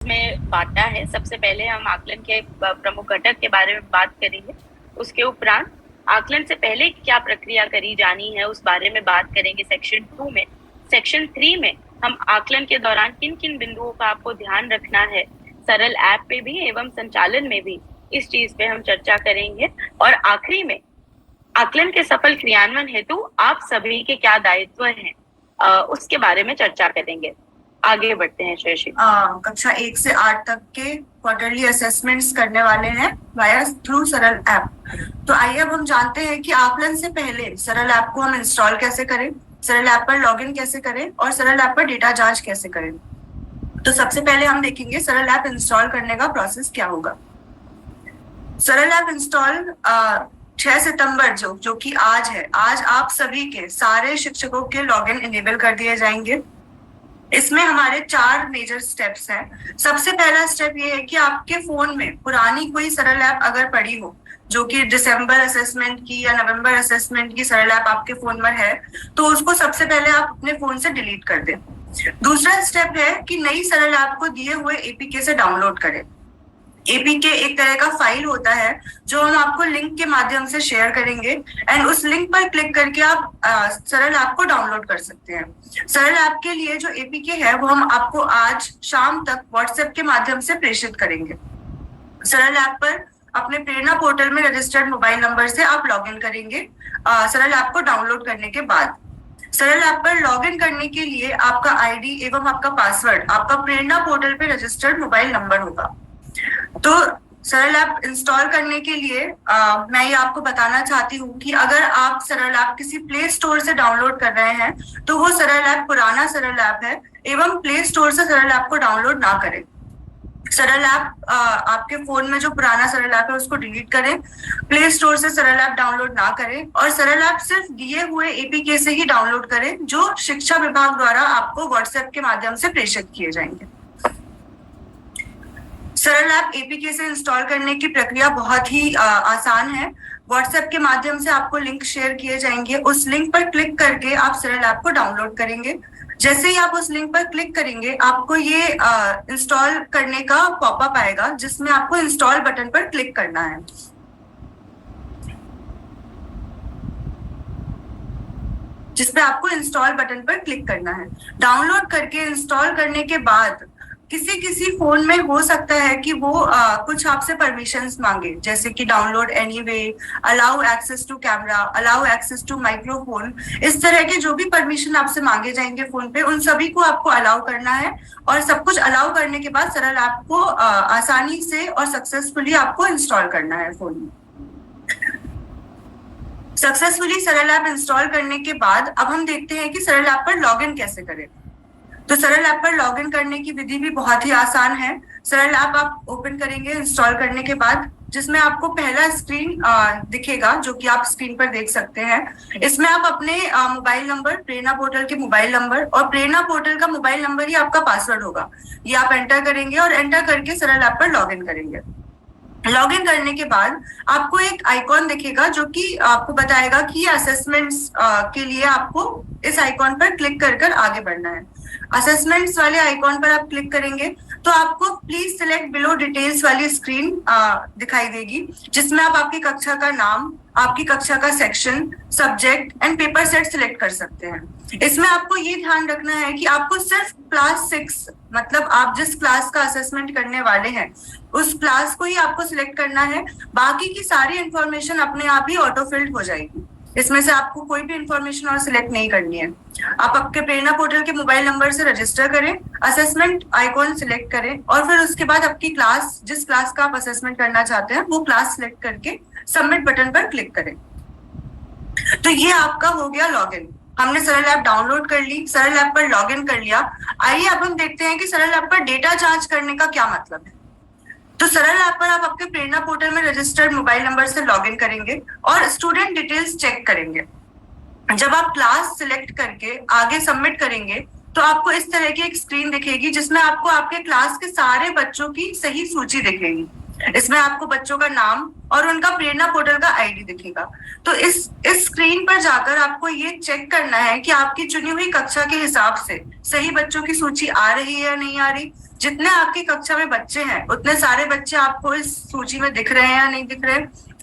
में बांटा है। सबसे पहले हम आकलन के प्रमुख घटक के बारे में बात करेंगे। उसके उपरांत आकलन से पहले क्या प्रक्रिया करी जानी है उस बारे में बात करेंगे सेक्शन 2 में। सेक्शन 3 में हम आकलन के दौरान किन किन बिंदुओं का आपको ध्यान रखना है सरल ऐप पे भी एवं संचालन में भी, इस चीज पे हम चर्चा करेंगे। और आखिरी में आकलन के सफल क्रियान्वयन हेतु आप सभी के क्या दायित्व हैं उसके बारे में चर्चा करेंगे। आगे बढ़ते हैं श्रेयसी। कक्षा 1 से 8 तक के क्वार्टरली असेसमेंट्स करने वाले हैं वाया थ्रू सरल ऐप। तो आइए अब हम जानते हैं कि आकलन से पहले सरल ऐप को हम इंस्टॉल कैसे करें, सरल ऐप पर लॉगिन कैसे करें और सरल ऐप पर डेटा जांच कैसे करें। तो सबसे पहले हम देखेंगे सरल ऐप इंस्टॉल करने का प्रोसेस क्या होगा। सरल ऐप इंस्टॉल 6 सितंबर जो कि आज है, आज आप सभी के सारे शिक्षकों के लॉगिन इनेबल कर दिए जाएंगे। इसमें हमारे 4 मेजर स्टेप्स हैं। सबसे पहला स्टेप ये है कि आपके फोन में पुरानी कोई सरल ऐप अगर पड़ी हो, जो कि दिसंबर असेसमेंट की या नवंबर असेसमेंट की सरल ऐप आपके फोन में है, तो उसको सबसे पहले आप अपने फोन से डिलीट कर दें। दूसरा स्टेप है कि नई सरल ऐप को दिए हुए एपीके से डाउनलोड करें। एपीके एक तरह का फाइल होता है जो हम आपको लिंक के माध्यम से शेयर करेंगे एंड उस लिंक पर क्लिक करके आप सरल ऐप को डाउनलोड कर सकते हैं। सरल ऐप के लिए जो एपीके है वो हम आपको आज शाम तक व्हाट्सएप के माध्यम से प्रेषित करेंगे। सरल ऐप पर अपने प्रेरणा पोर्टल में रजिस्टर्ड मोबाइल नंबर से आप लॉगिन करेंगे सरल ऐप को डाउनलोड करने के बाद। सरल ऐप पर लॉगिन करने के लिए आपका आईडी एवं आपका पासवर्ड आपका प्रेरणा पोर्टल पे रजिस्टर्ड मोबाइल नंबर होगा। तो सरल ऐप इंस्टॉल करने के लिए मैं ये आपको बताना चाहती हूँ कि अगर आप सरल ऐप किसी प्ले स्टोर से डाउनलोड कर रहे हैं तो वो सरल ऐप पुराना सरल ऐप है एवं प्ले स्टोर से सरल ऐप को डाउनलोड ना करें। सरल ऐप आपके फोन में जो पुराना सरल ऐप है उसको डिलीट करें, प्ले स्टोर से सरल ऐप डाउनलोड ना करें और सरल ऐप सिर्फ दिए हुए एपीके से ही डाउनलोड करें जो शिक्षा विभाग द्वारा आपको व्हाट्सएप के माध्यम से प्रेषित किए जाएंगे। सरल ऐप एपीके से इंस्टॉल करने की प्रक्रिया बहुत ही आसान है। व्हाट्सएप के माध्यम से आपको लिंक शेयर किए जाएंगे, उस लिंक पर क्लिक करके आप सरल ऐप को डाउनलोड करेंगे। जैसे ही आप उस लिंक पर क्लिक करेंगे आपको ये इंस्टॉल करने का पॉपअप आएगा जिसमें आपको इंस्टॉल बटन पर क्लिक करना है। जिसपे आपको इंस्टॉल बटन पर क्लिक करना है। डाउनलोड करके इंस्टॉल करने के बाद किसी फोन में हो सकता है कि वो कुछ आपसे परमिशंस मांगे, जैसे कि download anyway, allow access to camera, allow access to microphone. इस तरह के जो भी परमिशन आपसे मांगे जाएंगे फोन पे उन सभी को आपको अलाउ करना है और सब कुछ अलाउ करने के बाद सरल ऐप को आसानी से और सक्सेसफुली आपको इंस्टॉल करना है फोन में। सक्सेसफुली सरल ऐप इंस्टॉल करने के बाद अब हम देखते हैं कि सरल ऐप पर लॉगिन कैसे करें। तो सरल ऐप पर लॉगिन करने की विधि भी बहुत ही आसान है। सरल ऐप आप ओपन करेंगे इंस्टॉल करने के बाद, जिसमें आपको पहला स्क्रीन दिखेगा जो कि आप स्क्रीन पर देख सकते हैं। इसमें आप अपने मोबाइल नंबर, प्रेरणा पोर्टल के मोबाइल नंबर और प्रेरणा पोर्टल का मोबाइल नंबर ही आपका पासवर्ड होगा, ये आप एंटर करेंगे और एंटर करके सरल ऐप पर लॉगिन करेंगे। लॉगिन करने के बाद आपको एक आइकॉन दिखेगा जो कि आपको बताएगा कि असेसमेंट्स के लिए आपको इस आइकॉन पर क्लिक कर आगे बढ़ना है। असेसमेंट्स वाले आइकॉन पर आप क्लिक करेंगे तो आपको प्लीज सिलेक्ट बिलो डिटेल्स वाली स्क्रीन दिखाई देगी, जिसमें आप आपकी कक्षा का नाम, आपकी कक्षा का section, subject and paper set select कर सकते हैं। इसमें आपको ये ध्यान रखना है कि आपको सिर्फ क्लास 6, मतलब आप जिस क्लास का असेसमेंट करने वाले हैं उस क्लास को ही आपको सिलेक्ट करना है। बाकी की सारी इंफॉर्मेशन अपने आप ही ऑटो फिल्ड हो जाएगी, इसमें से आपको कोई भी इंफॉर्मेशन और सिलेक्ट नहीं करनी है। आप आपके प्रेरणा पोर्टल के मोबाइल नंबर से रजिस्टर करें, असेसमेंट आइकॉन सिलेक्ट करें और फिर उसके बाद आपकी क्लास, जिस क्लास का आप असेसमेंट करना चाहते हैं वो क्लास सिलेक्ट करके सबमिट बटन पर क्लिक करें। तो ये आपका हो गया लॉगिन। हमने सरल ऐप डाउनलोड कर ली, सरल ऐप पर लॉगिन कर लिया। आइए अब हम देखते हैं कि सरल ऐप पर डेटा जांच करने का क्या मतलब है। तो सरल ऐप पर आप आपके प्रेरणा पोर्टल में रजिस्टर्ड मोबाइल नंबर से लॉगिन करेंगे और स्टूडेंट डिटेल्स चेक करेंगे। जब आप क्लास सिलेक्ट करके आगे सबमिट करेंगे तो आपको इस तरह की एक स्क्रीन दिखेगी जिसमें आपको आपके क्लास के सारे बच्चों की सही सूची दिखेगी। इसमें आपको बच्चों का नाम और उनका प्रेरणा पोर्टल का आईडी दिखेगा। तो इस स्क्रीन पर जाकर आपको ये चेक करना है कि आपकी चुनी हुई कक्षा के हिसाब से सही बच्चों की सूची आ रही है या नहीं आ रही। जितने आपकी कक्षा में बच्चे हैं उतने सारे बच्चे आपको इस सूची में दिख रहे हैं या नहीं दिख रहे,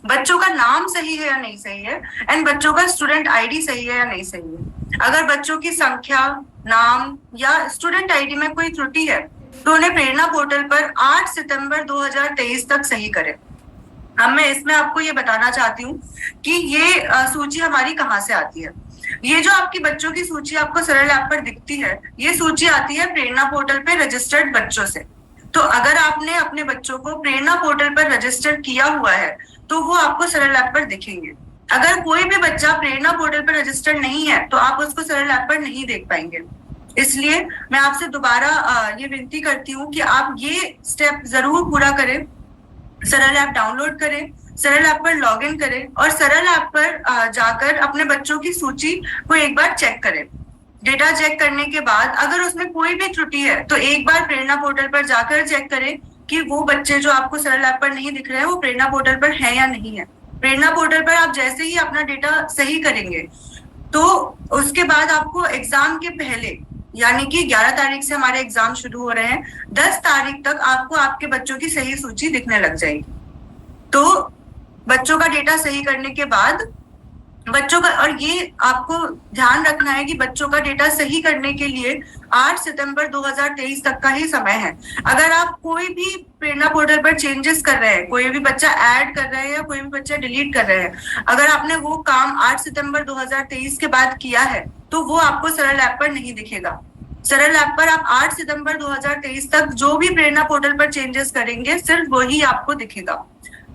बच्चों का नाम सही है या नहीं सही है, एंड बच्चों का स्टूडेंट आईडी सही है या नहीं सही है। अगर बच्चों की संख्या, नाम या स्टूडेंट आईडी में कोई त्रुटि है तो उन्हें प्रेरणा पोर्टल पर 8 सितंबर 2023 तक सही करें। अब मैं इसमें आपको ये बताना चाहती हूँ कि ये सूची हमारी कहाँ से आती है। ये जो आपकी बच्चों की सूची आपको सरल ऐप पर दिखती है, ये सूची आती है प्रेरणा पोर्टल पे रजिस्टर्ड बच्चों से। तो अगर आपने अपने बच्चों को प्रेरणा पोर्टल पर रजिस्टर किया हुआ है तो वो आपको सरल ऐप पर दिखेंगे। अगर कोई भी बच्चा प्रेरणा पोर्टल पर रजिस्टर्ड नहीं है तो आप उसको सरल ऐप पर नहीं देख पाएंगे। इसलिए मैं आपसे दोबारा ये विनती करती हूँ कि आप ये स्टेप जरूर पूरा करें। सरल ऐप डाउनलोड करें, सरल ऐप पर लॉग इन करें और सरल ऐप पर जाकर अपने बच्चों की सूची को एक बार चेक करें। डेटा चेक करने के बाद अगर उसमें कोई भी त्रुटि है तो एक बार प्रेरणा पोर्टल पर जाकर चेक करें कि वो बच्चे जो आपको सरल ऐप पर नहीं दिख रहे हैं वो प्रेरणा पोर्टल पर है या नहीं है। प्रेरणा पोर्टल पर आप जैसे ही अपना डेटा सही करेंगे तो उसके बाद आपको एग्जाम के पहले, यानी कि 11 तारीख से हमारे एग्जाम शुरू हो रहे हैं, 10 तारीख तक आपको आपके बच्चों की सही सूची दिखने लग जाएगी। तो बच्चों का डेटा सही करने के बाद बच्चों का, और ये आपको ध्यान रखना है कि बच्चों का डेटा सही करने के लिए 8 सितंबर 2023 तक का ही समय है। अगर आप कोई भी प्रेरणा पोर्टल पर चेंजेस कर रहे हैं, कोई भी बच्चा ऐड कर रहे हैं या कोई भी बच्चा डिलीट कर रहे हैं, अगर आपने वो काम 8 सितंबर 2023 के बाद किया है तो वो आपको सरल ऐप पर नहीं दिखेगा। सरल ऐप पर आप 8 सितंबर 2023 तक जो भी प्रेरणा पोर्टल पर चेंजेस करेंगे सिर्फ वही आपको दिखेगा।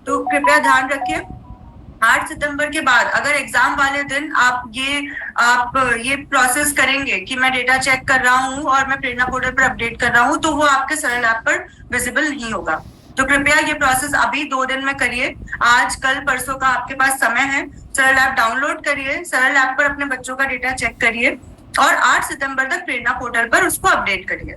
तो कृपया ध्यान रखिए, 8 सितंबर के बाद अगर एग्जाम वाले दिन आप ये प्रोसेस करेंगे कि मैं डेटा चेक कर रहा हूँ और मैं प्रेरणा पोर्टल पर अपडेट कर रहा हूँ तो वो आपके सरल ऐप पर विजिबल नहीं होगा। तो कृपया ये प्रोसेस अभी 2 दिन में करिए। आज कल परसों का आपके पास समय है। सरल ऐप डाउनलोड करिए, सरल ऐप पर अपने बच्चों का डेटा चेक करिए और 8 सितंबर तक प्रेरणा पोर्टल पर उसको अपडेट करिए।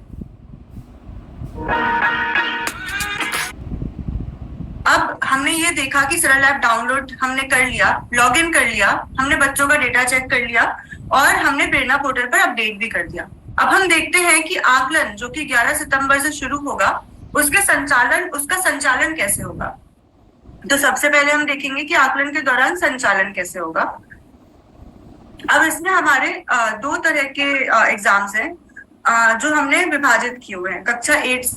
अब हमने ये देखा कि सरल ऐप डाउनलोड हमने कर लिया, लॉगिन कर लिया, हमने बच्चों का डेटा चेक कर लिया और हमने प्रेरणा पोर्टल पर अपडेट भी कर दिया। अब हम देखते हैं कि आकलन जो कि 11 सितंबर से शुरू होगा उसका संचालन कैसे होगा। तो सबसे पहले हम देखेंगे कि आकलन के दौरान संचालन कैसे होगा। अब इसमें हमारे 2 तरह के एग्जाम्स हैं जो हमने विभाजित किए हुए हैं। कक्षा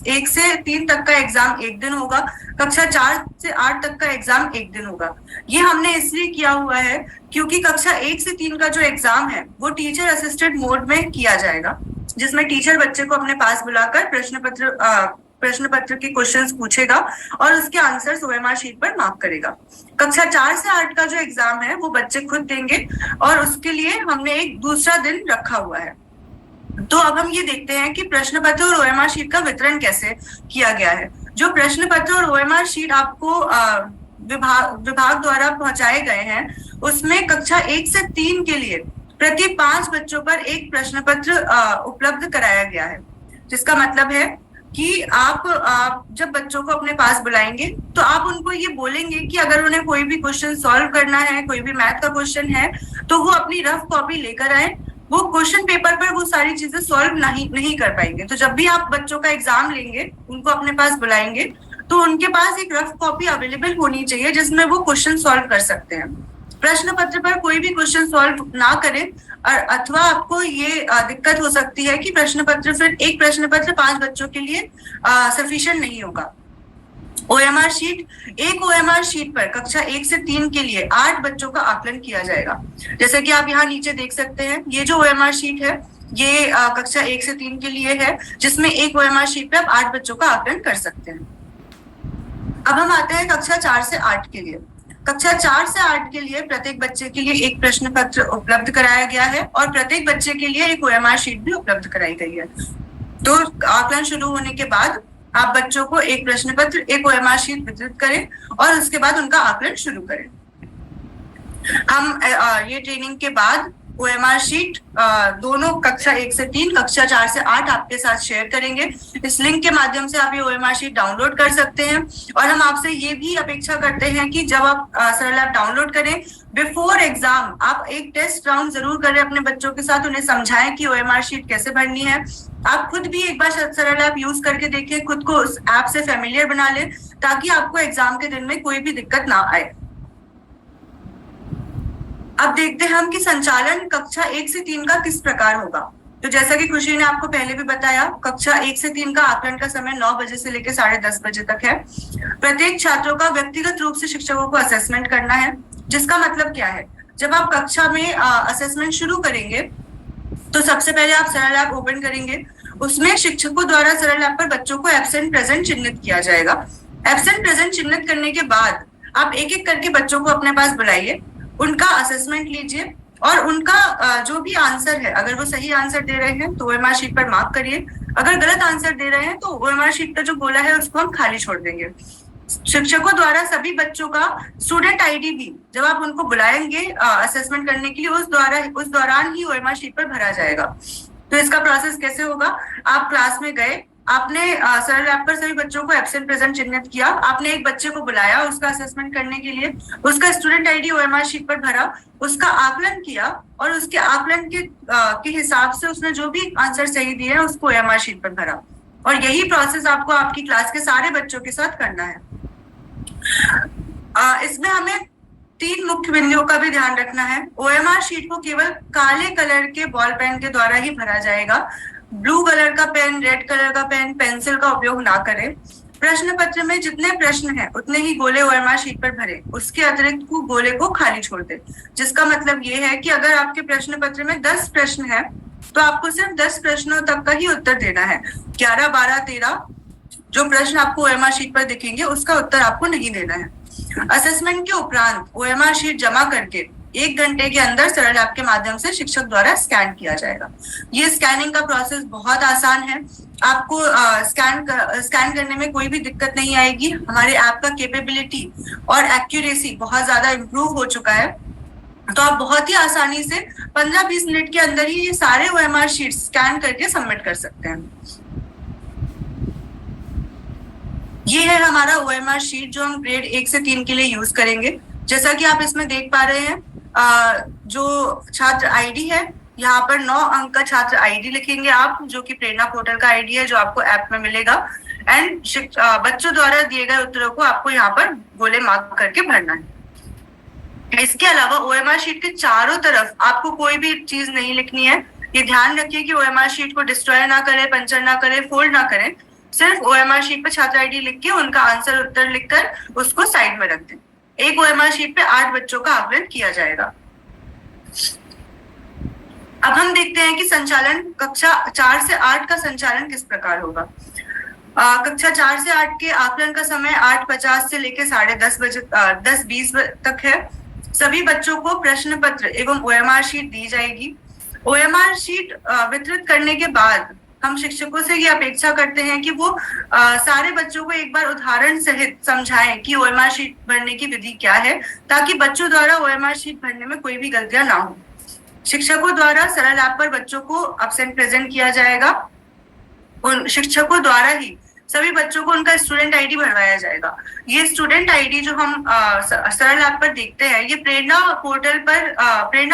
1 से 3 तक का एग्जाम एक दिन होगा, कक्षा 4 से 8 तक का एग्जाम एक दिन होगा। ये हमने इसलिए किया हुआ है क्योंकि कक्षा 1 से 3 का जो एग्जाम है वो टीचर असिस्टेड मोड में किया जाएगा, जिसमें टीचर बच्चे को अपने पास बुलाकर प्रश्न पत्र के क्वेश्चंस पूछेगा और उसके आंसर्स ओएमआर शीट पर मार्क करेगा। कक्षा 4 से 8 का जो एग्जाम है वो बच्चे खुद देंगे और उसके लिए हमने एक दूसरा दिन रखा हुआ है। तो अब हम ये देखते हैं कि प्रश्न पत्र और ओएमआर शीट का वितरण कैसे किया गया है। जो प्रश्न पत्र और ओएमआर शीट आपको विभाग द्वारा पहुंचाए गए हैं उसमें कक्षा 1 से 3 के लिए प्रति 5 बच्चों पर एक प्रश्न पत्र उपलब्ध कराया गया है, जिसका मतलब है कि आप जब बच्चों को अपने पास बुलाएंगे तो आप उनको ये बोलेंगे कि अगर उन्हें कोई भी क्वेश्चन सॉल्व करना है, कोई भी मैथ का क्वेश्चन है, तो वो अपनी रफ कॉपी लेकर आए। वो क्वेश्चन पेपर पर वो सारी चीजें सॉल्व नहीं कर पाएंगे। तो जब भी आप बच्चों का एग्जाम लेंगे, उनको अपने पास बुलाएंगे, तो उनके पास एक रफ कॉपी अवेलेबल होनी चाहिए जिसमें वो क्वेश्चन सॉल्व कर सकते हैं। प्रश्न पत्र पर कोई भी क्वेश्चन सॉल्व ना करें अथवा आपको ये दिक्कत हो सकती है कि एक प्रश्न पत्र 5 बच्चों के लिए सफिशिएंट नहीं होगा। ओएमआर शीट पर कक्षा 1 से 3 के लिए 8 बच्चों का आकलन किया जाएगा। जैसे कि आप यहाँ नीचे देख सकते हैं, ये जो ओएमआर शीट है ये कक्षा 1 से 3 के लिए है, जिसमें एक ओएमआर शीट पे आप 8 बच्चों का आकलन कर सकते हैं। अब हम आते हैं कक्षा 4 से 8 के लिए। कक्षा 4 से 8 के लिए प्रत्येक बच्चे के लिए एक प्रश्न पत्र उपलब्ध कराया गया है और प्रत्येक बच्चे के लिए एक ओएमआर शीट भी उपलब्ध कराई गई है। तो आकलन शुरू होने के बाद आप बच्चों को एक प्रश्न पत्र, एक ओएमआर शीट वितरित करें और उसके बाद उनका आकलन शुरू करें। हम ये ट्रेनिंग के बाद OMR शीट दोनों कक्षा 1 से 3, कक्षा 4 से 8 आपके साथ शेयर करेंगे। इस लिंक के माध्यम से आप ये OMR शीट डाउनलोड कर सकते हैं। और हम आपसे ये भी अपेक्षा करते हैं कि जब आप सरल ऐप डाउनलोड करें, बिफोर एग्जाम आप एक टेस्ट राउंड जरूर करें अपने बच्चों के साथ, उन्हें समझाएं कि OMR शीट कैसे भरनी है। आप खुद भी एक बार सरल ऐप यूज करके देखिए, खुद को उस ऐप से फेमिलियर बना लें, ताकि आपको एग्जाम के दिन में कोई भी दिक्कत ना आए। अब देखते हैं हम कि संचालन कक्षा 1 से 3 का किस प्रकार होगा। तो जैसा कि खुशी ने आपको पहले भी बताया, कक्षा 1 से 3 का आकलन का समय 9 बजे से लेकर 10:30 बजे तक है। प्रत्येक छात्रों का व्यक्तिगत रूप से शिक्षकों को असेसमेंट करना है, जिसका मतलब क्या है, जब आप कक्षा में असेसमेंट शुरू करेंगे तो सबसे पहले आप सरल ऐप ओपन करेंगे। उसमें शिक्षकों द्वारा सरल ऐप पर बच्चों को एब्सेंट प्रेजेंट चिन्हित किया जाएगा। एब्सेंट प्रेजेंट चिन्हित करने के बाद आप एक एक करके बच्चों को अपने पास बुलाइए, उनका असेसमेंट लीजिए और उनका जो भी आंसर है, अगर वो सही आंसर दे रहे हैं तो OMR शीट पर मार्क करिए, अगर गलत आंसर दे रहे हैं तो OMR शीट पर जो बोला है उसको हम खाली छोड़ देंगे। शिक्षकों द्वारा सभी बच्चों का स्टूडेंट आईडी भी जब आप उनको बुलाएंगे असेसमेंट करने के लिए, उस दौरान ही OMR शीट पर भरा जाएगा। तो इसका प्रोसेस कैसे होगा, आप क्लास में गए, आपने सरल ऐप पर सभी बच्चों को एब्सेंट प्रेजेंट चिन्हित किया, आपने एक बच्चे को बुलाया उसका असेसमेंट करने के लिए, उसका स्टूडेंट आईडी OMR शीट पर भरा, उसका आकलन किया और उसके आकलन के हिसाब से उसने जो भी आंसर सही दिए हैं उसको OMR शीट पर भरा। और यही प्रोसेस आपको आपकी क्लास के सारे बच्चों के साथ करना है। इसमें हमें 3 मुख्य बिंदुओं का भी ध्यान रखना है। OMR शीट को केवल काले कलर के बॉल पेन के द्वारा ही भरा जाएगा। ब्लू कलर का पेन, रेड कलर का पेन, पेंसिल का उपयोग ना करें। प्रश्न पत्र में जितने प्रश्न हैं उतने ही गोले OMR शीट पर भरे, उसके अतिरिक्त गोले को खाली छोड़ दे। जिसका मतलब ये है कि अगर आपके प्रश्न पत्र में 10 प्रश्न है तो आपको सिर्फ 10 प्रश्नों तक का ही उत्तर देना है। 11, 12, 13 जो प्रश्न आपको OMR शीट पर दिखेंगे उसका उत्तर आपको नहीं देना है। असेसमेंट के उपरांत OMR शीट जमा करके 1 घंटे के अंदर सरल ऐप के माध्यम से शिक्षक द्वारा स्कैन किया जाएगा। ये स्कैनिंग का प्रोसेस बहुत आसान है, आपको स्कैन करने में कोई भी दिक्कत नहीं आएगी। हमारे ऐप का कैपेबिलिटी और एक्यूरेसी बहुत ज्यादा इम्प्रूव हो चुका है, तो आप बहुत ही आसानी से 15-20 मिनट के अंदर ही ये सारे OMR शीट स्कैन करके सबमिट कर सकते हैं। ये है हमारा OMR शीट जो हम ग्रेड 1 से 3 के लिए यूज करेंगे। जैसा कि आप इसमें देख पा रहे हैं, जो छात्र आईडी है, यहाँ पर 9 अंक का छात्र आईडी लिखेंगे आप, जो कि प्रेरणा पोर्टल का आईडी है जो आपको ऐप में मिलेगा। एंड बच्चों द्वारा दिए गए उत्तरों को आपको यहाँ पर गोले मार्क करके भरना है। इसके अलावा OMR शीट के चारों तरफ आपको कोई भी चीज नहीं लिखनी है। ये ध्यान रखिए कि OMR शीट को डिस्ट्रॉय ना करें, पंचर ना करें, फोल्ड ना करें। सिर्फ OMR शीट पे छात्र आईडी लिख के उनका आंसर उत्तर लिखकर उसको साइड में रख दें। एक OMR शीट पे 8 बच्चों का आकलन किया जाएगा। अब हम देखते हैं कि संचालन कक्षा 4 से 8 का संचालन किस प्रकार होगा। कक्षा 4 से 8 के आकलन का समय 8:50 से लेकर 10:30 बजे 10:20 तक है। सभी बच्चों को प्रश्न पत्र एवं OMR शीट दी जाएगी। OMR शीट वितरित करने के बाद हम शिक्षकों से ये अपेक्षा करते हैं कि वो सारे बच्चों को एक बार उदाहरण सहित समझाएं कि OMR शीट भरने की विधि क्या है, ताकि बच्चों द्वारा OMR शीट भरने में कोई भी गलतियां ना हो। शिक्षकों द्वारा सरल ऐप पर बच्चों को एब्सेंट प्रेजेंट किया जाएगा। उन शिक्षकों द्वारा ही सभी बच्चों को उनका स्टूडेंट आईडी भरवाया जाएगा। ये स्टूडेंट आईडी जो हम सरल ऐप पर देखते हैं, ये प्रेरणा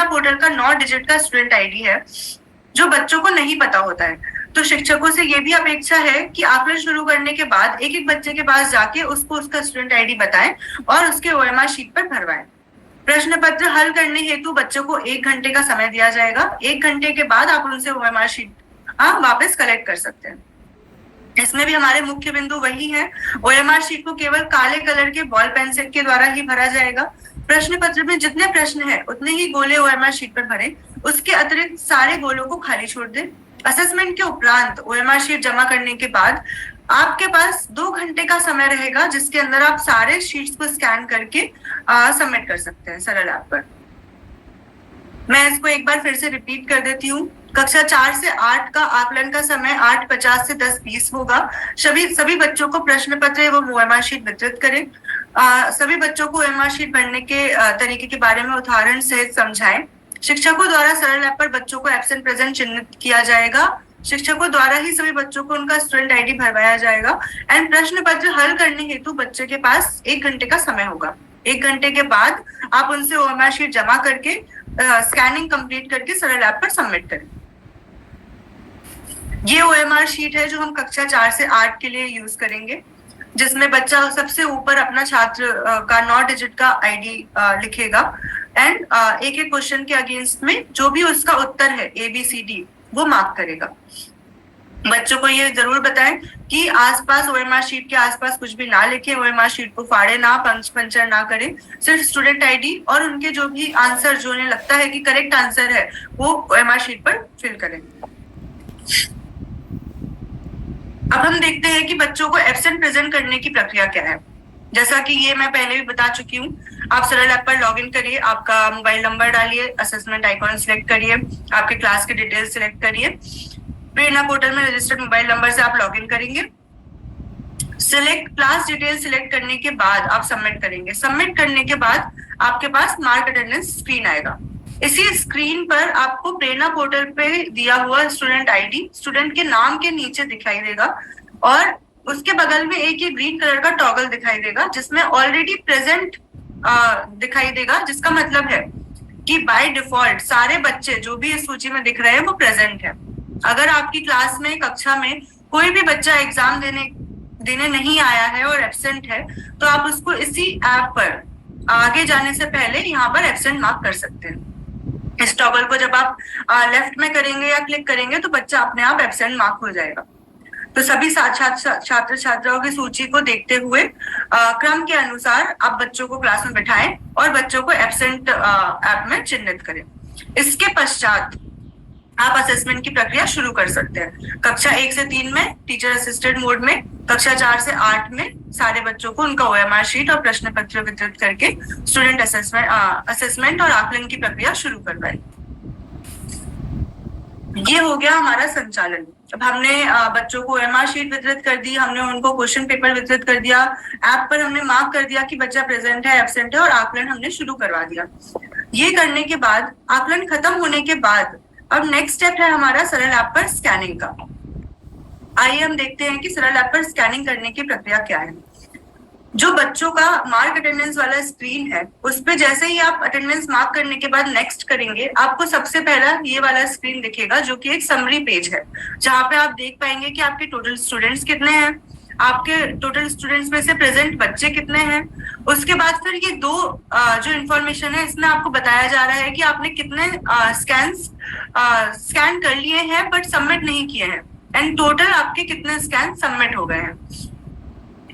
पोर्टल का 9 डिजिट का स्टूडेंट आईडी है, जो बच्चों को नहीं पता होता है। तो शिक्षकों से ये भी अपेक्षा है कि आकलन शुरू करने के बाद एक एक बच्चे के पास जाके उसको उसका स्टूडेंट आईडी बताएं और उसके OMR शीट पर भरवाएं। प्रश्न पत्र हल करने हेतु बच्चों को 1 घंटे का समय दिया जाएगा। 1 घंटे के बाद आप उनसे OMR शीट वापस कलेक्ट कर सकते हैं। इसमें भी हमारे मुख्य बिंदु वही है। OMR शीट को केवल काले कलर के बॉल पेंसिल के द्वारा ही भरा जाएगा। प्रश्न पत्र में जितने प्रश्न हैं उतने ही गोले OMR शीट पर भरें, उसके अतिरिक्त सारे गोलों को खाली छोड़ दें। असेसमेंट के उपरांत OMR शीट जमा करने के बाद आपके पास 2 घंटे का समय रहेगा, जिसके अंदर आप सारे शीट्स को स्कैन करके सबमिट कर सकते हैं सरल ऐप पर। मैं इसको एक बार फिर से रिपीट कर देती हूँ। कक्षा 4 से 8 का आकलन का समय 8:50 से 10:20 होगा। सभी बच्चों को प्रश्न पत्र एवं OMR शीट वितरित करें। सभी बच्चों को OMR शीट भरने के तरीके के बारे में उदाहरण सहित समझाएं। शिक्षकों द्वारा सरल ऐप पर बच्चों को एब्सेंट प्रेजेंट चिन्हित किया जाएगा। शिक्षकों द्वारा ही सभी बच्चों को उनका स्टूडेंट आईडी भरवाया जाएगा। एंड प्रश्न पत्र हल करने हेतु बच्चे के पास 1 घंटे का समय होगा। 1 घंटे के बाद आप उनसे ओएमआर शीट जमा करके स्कैनिंग कंप्लीट करके सरल ऐप पर सबमिट करें। ये ओएमआर शीट है जो हम कक्षा 4 से 8 के लिए यूज करेंगे, जिसमें बच्चा सबसे ऊपर अपना छात्र का 9 डिजिट का आईडी लिखेगा एंड एक एक क्वेश्चन के अगेंस्ट में जो भी उसका उत्तर है ABCD वो मार्क करेगा। बच्चों को ये जरूर बताएं कि आसपास ओएमआर शीट के आसपास कुछ भी ना लिखें, ओएमआर शीट को फाड़े ना, पंचर ना करें, सिर्फ स्टूडेंट आईडी और उनके जो भी आंसर जो उन्हें लगता है कि करेक्ट आंसर है वो ओएमआर शीट पर फिल करें। अब हम देखते हैं कि बच्चों को एब्सेंट प्रेजेंट करने की प्रक्रिया क्या है। जैसा कि ये मैं पहले भी बता चुकी हूँ, आप सरल ऐप पर लॉगिन करिए, आपका मोबाइल नंबर डालिए, असेसमेंट आइकॉन सिलेक्ट करिए, आपके क्लास के डिटेल्स सिलेक्ट करिए, प्रेरणा पोर्टल में रजिस्टर्ड मोबाइल नंबर से आप लॉगिन करेंगे। सिलेक्ट क्लास डिटेल सिलेक्ट करने के बाद आप सबमिट करेंगे। सबमिट करने के बाद आपके पास मार्क अटेंडेंस स्क्रीन आएगा। इसी स्क्रीन पर आपको प्रेरणा पोर्टल पे दिया हुआ स्टूडेंट आईडी स्टूडेंट के नाम के नीचे दिखाई देगा और उसके बगल में एक ये ग्रीन कलर का टॉगल दिखाई देगा जिसमें ऑलरेडी प्रेजेंट दिखाई देगा, जिसका मतलब है कि बाय डिफॉल्ट सारे बच्चे जो भी इस सूची में दिख रहे हैं वो प्रेजेंट है। अगर आपकी क्लास में कक्षा में कोई भी बच्चा एग्जाम देने नहीं आया है और एब्सेंट है तो आप उसको इसी ऐप पर आगे जाने से पहले यहाँ पर एब्सेंट मार्क कर सकते हैं। इस टॉगल को जब आप लेफ्ट में करेंगे या क्लिक करेंगे तो बच्चा अपने आप एब्सेंट मार्क हो जाएगा। तो सभी छात्र छात्राओं की सूची को देखते हुए क्रम के अनुसार आप बच्चों को क्लास में बिठाएं और बच्चों को एब्सेंट ऐप में चिन्हित करें। इसके पश्चात आप असेसमेंट की प्रक्रिया शुरू कर सकते हैं। कक्षा 1 से 3 में टीचर असिस्टेड मोड में, कक्षा 4 से 8 में सारे बच्चों को उनका ओएमआर शीट और प्रश्न पत्र वितरित करके स्टूडेंट असेसमेंट और आकलन की प्रक्रिया शुरू करवाई। ये हो गया हमारा संचालन। अब हमने बच्चों को ओएमआर शीट वितरित कर दी, हमने उनको क्वेश्चन पेपर वितरित कर दिया, ऐप पर हमने मार्क कर दिया कि बच्चा प्रेजेंट है, एब्सेंट है और आकलन हमने शुरू करवा दिया। ये करने के बाद, आकलन खत्म होने के बाद अब नेक्स्ट स्टेप है हमारा सरल ऐप पर स्कैनिंग का। आइए हम देखते हैं कि सरल ऐप पर स्कैनिंग करने की प्रक्रिया क्या है। जो बच्चों का मार्क अटेंडेंस वाला स्क्रीन है उस पे जैसे ही आप अटेंडेंस मार्क करने के बाद नेक्स्ट करेंगे, आपको सबसे पहला ये वाला स्क्रीन दिखेगा जो कि एक समरी पेज है, जहां पे आप देख पाएंगे कि आपके टोटल स्टूडेंट्स कितने हैं, आपके टोटल स्टूडेंट्स में से प्रेजेंट बच्चे कितने हैं। उसके बाद फिर ये दो जो इन्फॉर्मेशन है इसमें आपको बताया जा रहा है कि आपने कितने स्कैन कर लिए हैं बट सबमिट नहीं किए हैं एंड टोटल आपके कितने स्कैन सबमिट हो गए हैं।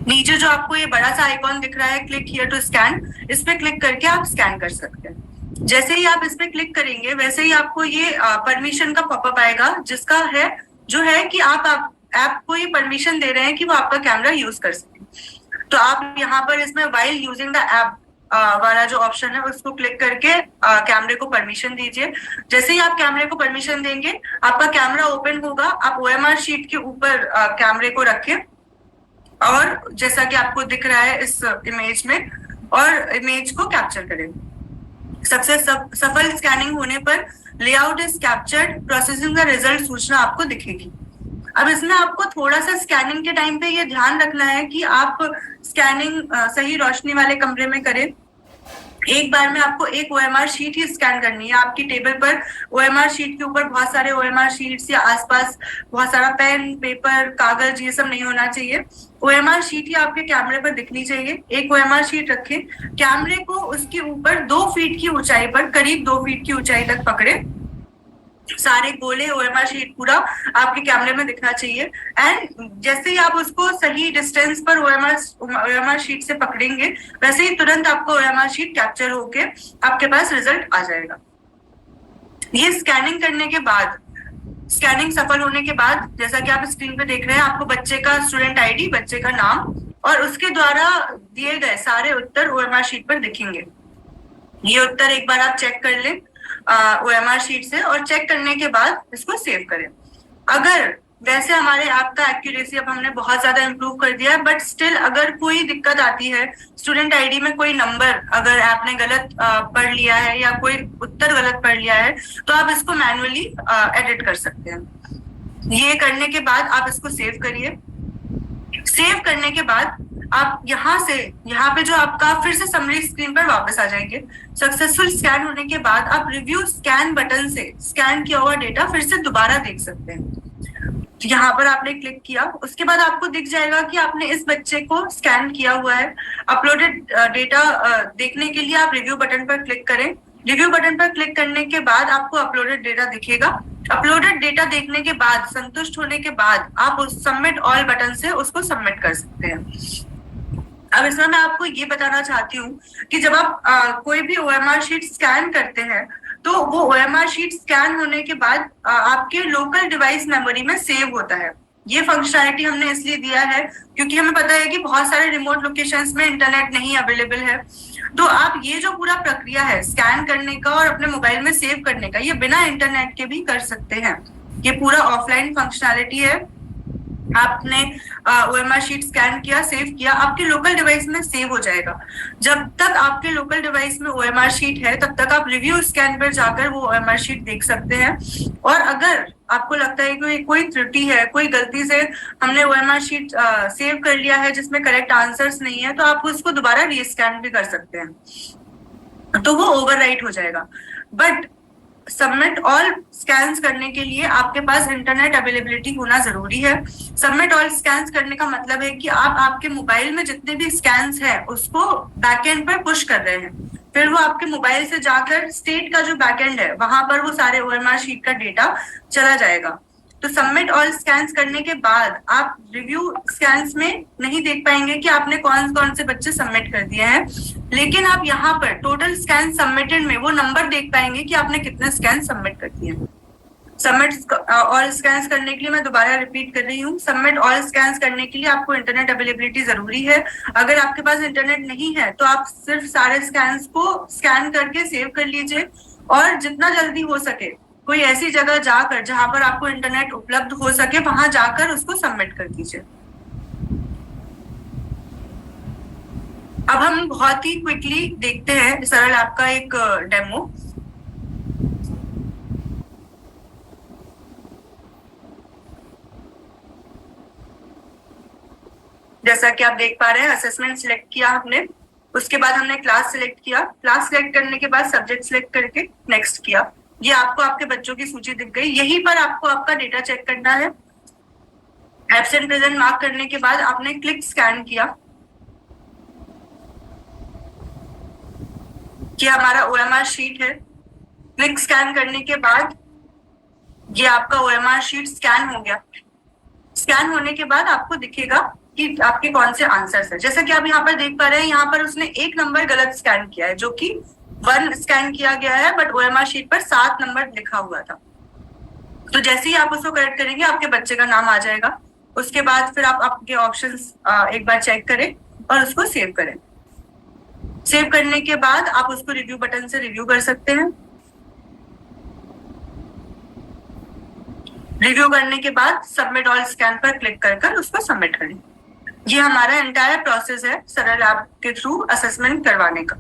नीचे जो आपको ये बड़ा सा आइकॉन दिख रहा है क्लिक हियर टू स्कैन, इस पे क्लिक करके आप स्कैन कर सकते हैं। जैसे ही आप इस पे क्लिक करेंगे वैसे ही आपको ये परमिशन का पॉपअप आएगा जिसका है जो है कि आप ऐप को ये परमिशन दे रहे हैं कि वो आपका कैमरा यूज कर सके। तो आप यहाँ पर इसमें व्हाइल यूजिंग द ऐप वाला जो ऑप्शन है उसको क्लिक करके कैमरे को परमिशन दीजिए। जैसे ही आप कैमरे को परमिशन देंगे आपका कैमरा ओपन होगा। आप ओएमआर शीट के ऊपर कैमरे को रखें और जैसा कि आपको दिख रहा है इस इमेज में, और इमेज को कैप्चर करें। सबसे सफल स्कैनिंग होने पर layout is captured, processing the result सूचना आपको दिखेगी। अब इसमें आपको थोड़ा सा स्कैनिंग के टाइम पे ये ध्यान रखना है कि आप स्कैनिंग सही रोशनी वाले कमरे में करें। एक बार में आपको एक ओएमआर शीट ही स्कैन करनी है। आपकी टेबल पर ओएमआर शीट के ऊपर बहुत सारे ओएमआर शीट्स या आसपास बहुत सारा पेन, पेपर, कागज ये सब नहीं होना चाहिए। ओएमआर शीट ही आपके कैमरे पर दिखनी चाहिए। एक ओएमआर शीट रखें, कैमरे को उसके ऊपर 2 फीट की ऊंचाई पर, करीब 2 फीट की ऊंचाई तक पकड़े। सारे गोले ओएमआर शीट पूरा आपके कैमरे में दिखना चाहिए एंड जैसे ही आप उसको सही डिस्टेंस पर ओएमआर शीट से पकड़ेंगे वैसे ही तुरंत आपको ओएमआर शीट कैप्चर होके आपके पास रिजल्ट आ जाएगा। ये स्कैनिंग करने के बाद, स्कैनिंग सफल होने के बाद जैसा कि आप स्क्रीन पे देख रहे हैं, आपको बच्चे का स्टूडेंट आईडी, बच्चे का नाम और उसके द्वारा दिए गए सारे उत्तर ओएमआर शीट पर दिखेंगे। ये उत्तर एक बार आप चेक कर लें ओएमआर शीट से और चेक करने के बाद इसको सेव करें। अगर वैसे हमारे ऐप का एक्यूरेसी अब हमने बहुत ज्यादा इम्प्रूव कर दिया है, बट स्टिल अगर कोई दिक्कत आती है, स्टूडेंट आईडी में कोई नंबर अगर ऐप ने गलत पढ़ लिया है या कोई उत्तर गलत पढ़ लिया है, तो आप इसको मैनुअली एडिट कर सकते हैं। ये करने के बाद आप इसको सेव करिए। सेव करने के बाद आप यहाँ पे जो आपका फिर से समरी स्क्रीन पर वापस आ जाएंगे। सक्सेसफुल स्कैन होने के बाद आप रिव्यू स्कैन बटन से स्कैन किया हुआ डेटा फिर से दोबारा देख सकते हैं। तो यहाँ पर आपने क्लिक किया, उसके बाद आपको दिख जाएगा कि आपने इस बच्चे को स्कैन किया हुआ है। अपलोडेड डेटा देखने के लिए आप रिव्यू बटन पर क्लिक करें। रिव्यू बटन पर क्लिक करने के बाद आपको अपलोडेड डेटा दिखेगा। अपलोडेड डेटा देखने के बाद, संतुष्ट होने के बाद, आप उस सबमिट ऑल बटन से उसको सबमिट कर सकते हैं। अब इसमें मैं आपको ये बताना चाहती हूँ कि जब आप कोई भी ओएमआर शीट स्कैन करते हैं, तो वो ओएमआर शीट स्कैन होने के बाद आपके लोकल डिवाइस मेमोरी में सेव होता है। ये फंक्शनैलिटी हमने इसलिए दिया है क्योंकि हमें पता है कि बहुत सारे रिमोट लोकेशंस में इंटरनेट नहीं अवेलेबल है। तो आप ये जो पूरा प्रक्रिया है स्कैन करने का और अपने मोबाइल में सेव करने का, ये बिना इंटरनेट के भी कर सकते हैं। ये पूरा ऑफलाइन फंक्शनैलिटी है। आपने ओएमआर शीट स्कैन किया, सेव किया, आपके लोकल डिवाइस में सेव हो जाएगा। जब तक आपके लोकल डिवाइस में ओएमआर शीट है, तब तक आप रिव्यू स्कैन पर जाकर वो ओएमआर शीट देख सकते हैं। और अगर आपको लगता है कि कोई त्रुटि है, कोई गलती से हमने ओएमआर शीट सेव कर लिया है जिसमें करेक्ट आंसर्स नहीं है, तो आप उसको दोबारा रीस्कैन भी कर सकते हैं, तो वो ओवरराइट हो जाएगा। बट सबमिट ऑल स्कैन्स करने के लिए आपके पास इंटरनेट अवेलेबिलिटी होना जरूरी है। सबमिट ऑल स्कैन्स करने का मतलब है कि आप आपके मोबाइल में जितने भी स्कैन्स हैं उसको बैकएंड पर पुश कर रहे हैं, फिर वो आपके मोबाइल से जाकर स्टेट का जो बैकएंड है वहां पर वो सारे ओएमआर शीट का डेटा चला जाएगा। तो सबमिट ऑल स्कैन्स करने के बाद आप रिव्यू स्कैन्स में नहीं देख पाएंगे कि आपने कौन कौन से बच्चे सबमिट कर दिए हैं, लेकिन आप यहाँ पर टोटल स्कैन सबमिटेड में वो नंबर देख पाएंगे कि आपने कितने स्कैन सबमिट कर दिए हैं। सबमिट ऑल स्कैन्स करने के लिए मैं दोबारा रिपीट कर रही हूँ, सबमिट ऑल स्कैन्स करने के लिए आपको इंटरनेट अवेलेबिलिटी जरूरी है। अगर आपके पास इंटरनेट नहीं है तो आप सिर्फ सारे स्कैन्स को स्कैन करके सेव कर लीजिए, और जितना जल्दी हो सके कोई ऐसी जगह जाकर जहां पर आपको इंटरनेट उपलब्ध हो सके वहां जाकर उसको सबमिट कर दीजिए। अब हम बहुत ही क्विकली देखते हैं सरल ऐप का एक डेमो। जैसा कि आप देख पा रहे हैं, असेसमेंट सिलेक्ट किया हमने, उसके बाद हमने क्लास सिलेक्ट किया। क्लास सिलेक्ट करने के बाद सब्जेक्ट सिलेक्ट करके नेक्स्ट किया। ये आपको आपके बच्चों की सूची दिख गई। यहीं पर आपको आपका डेटा चेक करना है। एब्सेंट प्रेजेंट मार्क करने के बाद आपने क्लिक स्कैन किया कि हमारा ओएमआर शीट है। क्लिक स्कैन करने के बाद ये आपका ओएमआर शीट स्कैन हो गया। स्कैन होने के बाद आपको दिखेगा कि आपके कौन से आंसर्स है। जैसा कि आप यहाँ पर देख पा रहे हैं, यहाँ पर उसने एक नंबर गलत स्कैन किया है, जो कि 1 स्कैन किया गया है, बट ओएमआर शीट पर 7 नंबर लिखा हुआ था। तो जैसे ही आप उसको करेक्ट करेंगे आपके बच्चे का नाम आ जाएगा। उसके बाद फिर आप आपके ऑप्शंस एक बार चेक करें और उसको सेव करें। सेव करने के बाद आप उसको रिव्यू बटन से रिव्यू कर सकते हैं। रिव्यू करने के बाद सबमिट ऑल स्कैन पर क्लिक कर उसको सबमिट करें। ये हमारा एंटायर प्रोसेस है सरल ऐप के थ्रू असेसमेंट करवाने का।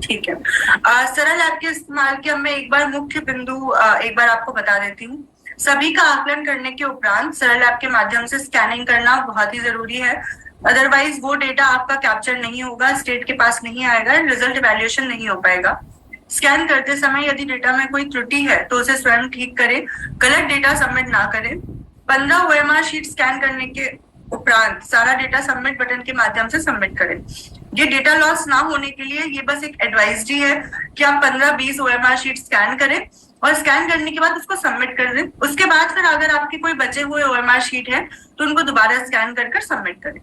ठीक है, सरल ऐप के इस्तेमाल के मैं एक बार मुख्य बिंदु एक बार आपको बता देती हूँ। सभी का आकलन करने के उपरांत सरल ऐप के माध्यम से स्कैनिंग करना बहुत ही जरूरी है। अदरवाइज वो डेटा आपका कैप्चर नहीं होगा, स्टेट के पास नहीं आएगा, रिजल्ट इवैल्यूएशन नहीं हो पाएगा। स्कैन करते समय यदि डेटा में कोई त्रुटि है तो उसे स्वयं ठीक करें, गलत डेटा सबमिट ना करें। 15 ओएमआर शीट स्कैन करने के उपरांत सारा डेटा सबमिट बटन के माध्यम से सबमिट करें। ये डेटा लॉस ना होने के लिए ये बस एक एडवाइजरी है कि आप 15-20 ओएमआर शीट स्कैन करें और स्कैन करने के बाद उसको सबमिट कर दें। उसके बाद फिर अगर आपके कोई बचे हुए ओएमआर शीट है तो उनको दोबारा स्कैन कर सबमिट करें।